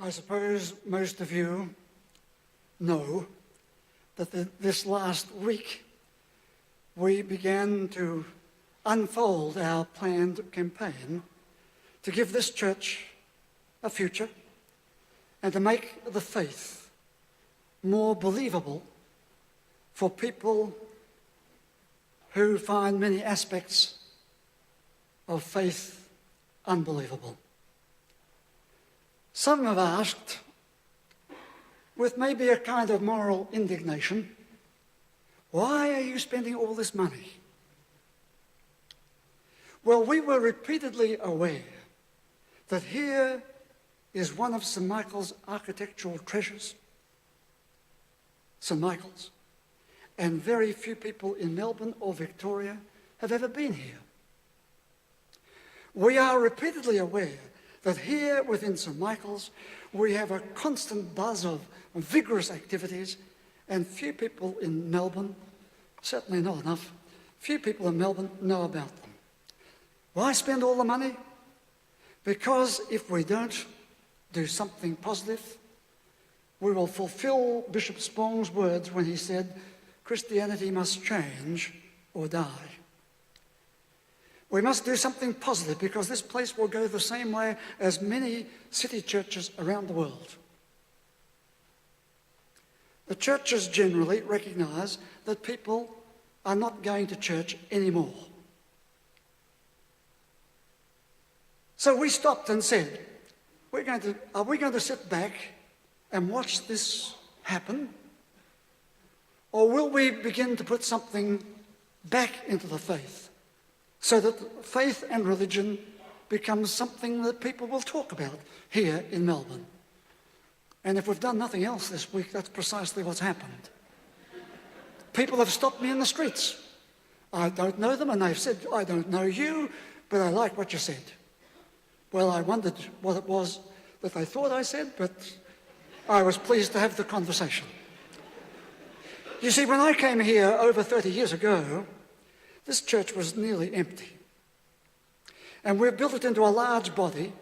I suppose most of you know that this last week we began to unfold our planned campaign to give this church a future and to make the faith more believable for people who find many aspects of faith unbelievable. Some have asked, with maybe a kind of moral indignation, why are you spending all this money? Well, we were repeatedly aware that here is one of St. Michael's architectural treasures, St. Michael's, and very few people in Melbourne or Victoria have ever been here. We are repeatedly aware that here within St. Michael's we have a constant buzz of vigorous activities, and few people in Melbourne, certainly not enough, few people in Melbourne know about them. Why spend all the money? Because if we don't do something positive, we will fulfill Bishop Spong's words when he said, Christianity must change or die. We must do something positive because this place will go the same way as many city churches around the world. The churches generally recognise that people are not going to church anymore. So we stopped and said, are we going to sit back and watch this happen? Or will we begin to put something back into the faith so that faith and religion becomes something that people will talk about here in Melbourne? And if we've done nothing else this week, that's precisely what's happened. People have stopped me in the streets. I don't know them, and they've said, I don't know you, but I like what you said. Well, I wondered what it was that they thought I said, but I was pleased to have the conversation. You see, when I came here over 30 years ago, this church was nearly empty. And we've built it into a large body,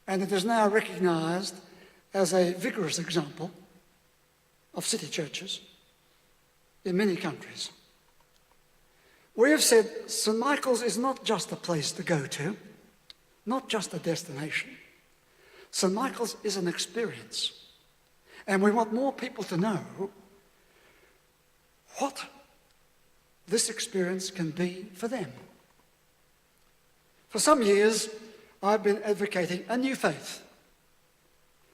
and it is now recognised as a vigorous example of city churches in many countries. We have said St. Michael's is not just a place to go to, not just a destination. St. Michael's is an experience. And we want more people to know what this experience can be for them. For some years, I've been advocating a new faith.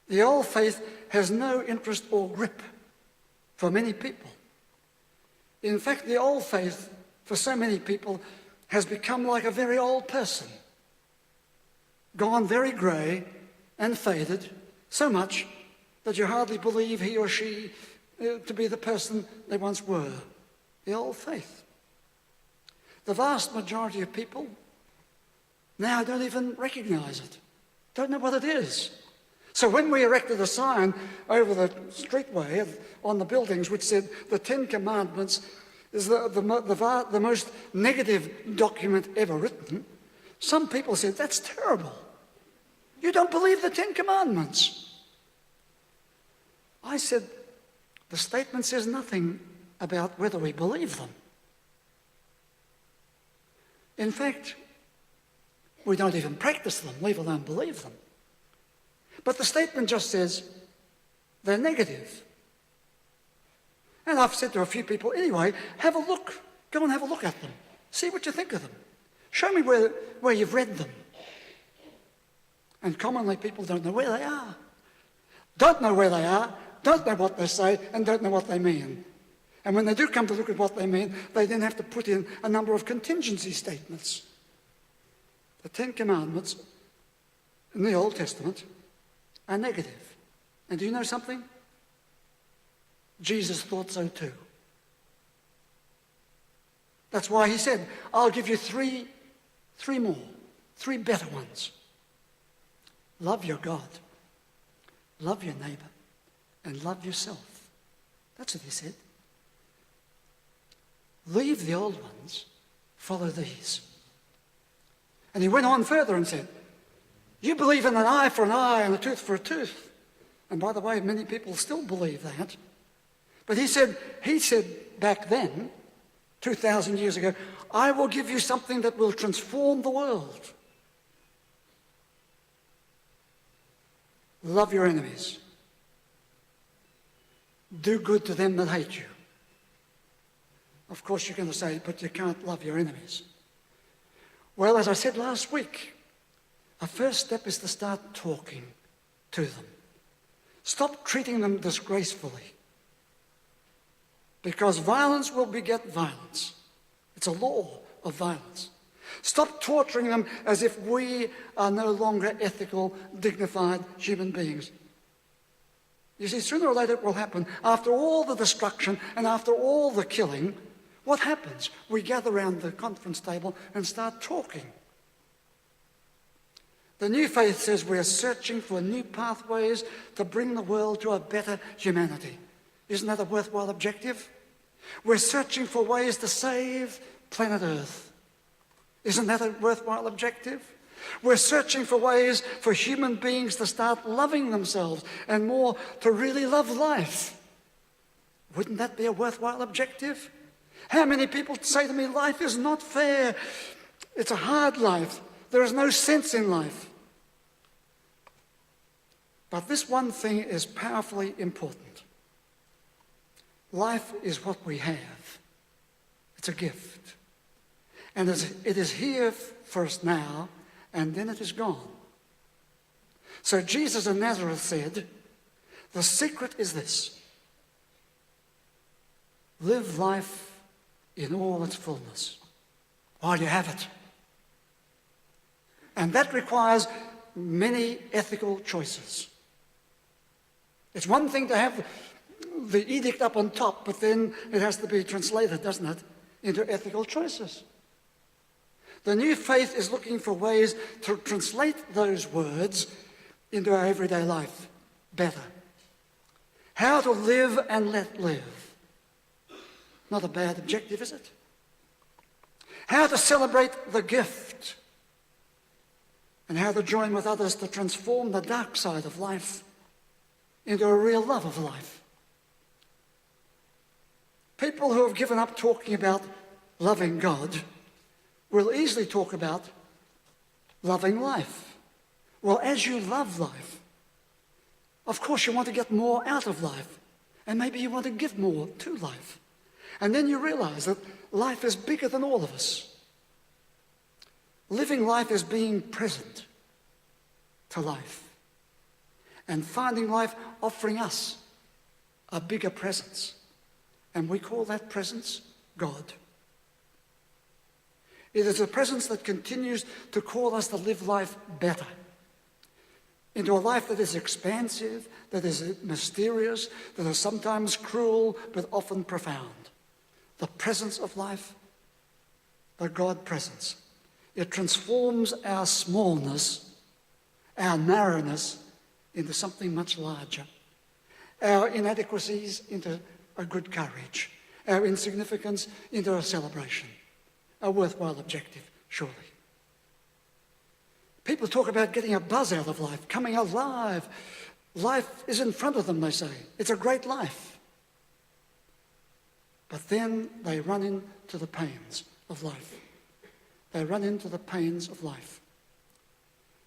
The old faith has no interest or grip for many people. In fact, the old faith, for so many people, has become like a very old person, gone very grey and faded, so much that you hardly believe he or she to be the person they once were. The old faith. The vast majority of people now don't even recognise it, don't know what it is. So when we erected a sign over the streetway on the buildings which said the Ten Commandments is the most negative document ever written, some people said, that's terrible. You don't believe the Ten Commandments. I said, the statement says nothing about whether we believe them. In fact, we don't even practice them, leave alone believe them. But the statement just says they're negative. And I've said to a few people, anyway, have a look. Go and have a look at them. See what you think of them. Show me where you've read them. And commonly people don't know where they are. Don't know where they are, don't know what they say, and don't know what they mean. And when they do come to look at what they mean, they then have to put in a number of contingency statements. The Ten Commandments in the Old Testament are negative. And do you know something? Jesus thought so too. That's why he said, I'll give you three better ones. Love your God, love your neighbour, and love yourself. That's what he said. Leave the old ones, follow these. And he went on further and said, You believe in an eye for an eye and a tooth for a tooth. And by the way, many people still believe that. But he said back then, 2,000 years ago, I will give you something that will transform the world. Love your enemies. Do good to them that hate you. Of course, you're going to say, but you can't love your enemies. Well, as I said last week, a first step is to start talking to them. Stop treating them disgracefully. Because violence will beget violence. It's a law of violence. Stop torturing them as if we are no longer ethical, dignified human beings. You see, sooner or later it will happen. After all the destruction and after all the killing, what happens? We gather around the conference table and start talking. The New Faith says we are searching for new pathways to bring the world to a better humanity. Isn't that a worthwhile objective? We're searching for ways to save planet Earth. Isn't that a worthwhile objective? We're searching for ways for human beings to start loving themselves and more to really love life. Wouldn't that be a worthwhile objective? How many people say to me, life is not fair. It's a hard life. There is no sense in life. But this one thing is powerfully important. Life is what we have. It's a gift. And it is here for us now, and then it is gone. So Jesus of Nazareth said, the secret is this. Live life in all its fullness while you have it. And that requires many ethical choices. It's one thing to have the edict up on top, but then it has to be translated, doesn't it, into ethical choices. The New Faith is looking for ways to translate those words into our everyday life better. How to live and let live. Not a bad objective, is it? How to celebrate the gift. And how to join with others to transform the dark side of life into a real love of life. People who have given up talking about loving God will easily talk about loving life. Well, as you love life, of course you want to get more out of life, and maybe you want to give more to life. And then you realize that life is bigger than all of us. Living life is being present to life and finding life offering us a bigger presence. And we call that presence God. It is a presence that continues to call us to live life better, into a life that is expansive, that is mysterious, that is sometimes cruel, but often profound. The presence of life, the God presence. It transforms our smallness, our narrowness, into something much larger. Our inadequacies into a good courage. Our insignificance into a celebration. A worthwhile objective, surely. People talk about getting a buzz out of life, coming alive. Life is in front of them, they say. It's a great life. But then they run into the pains of life. They run into the pains of life.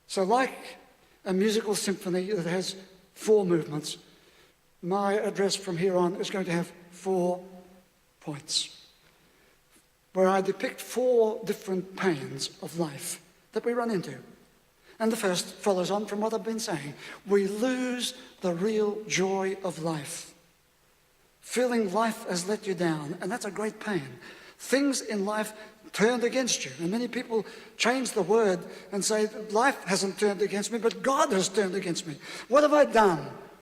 So like a musical symphony that has 4 movements, my address from here on is going to have 4 points, where I depict 4 different pains of life that we run into. And the first follows on from what I've been saying. We lose the real joy of life. Feeling life has let you down, and that's a great pain. Things in life turned against you. And many people change the word and say, life hasn't turned against me, but God has turned against me. What have I done?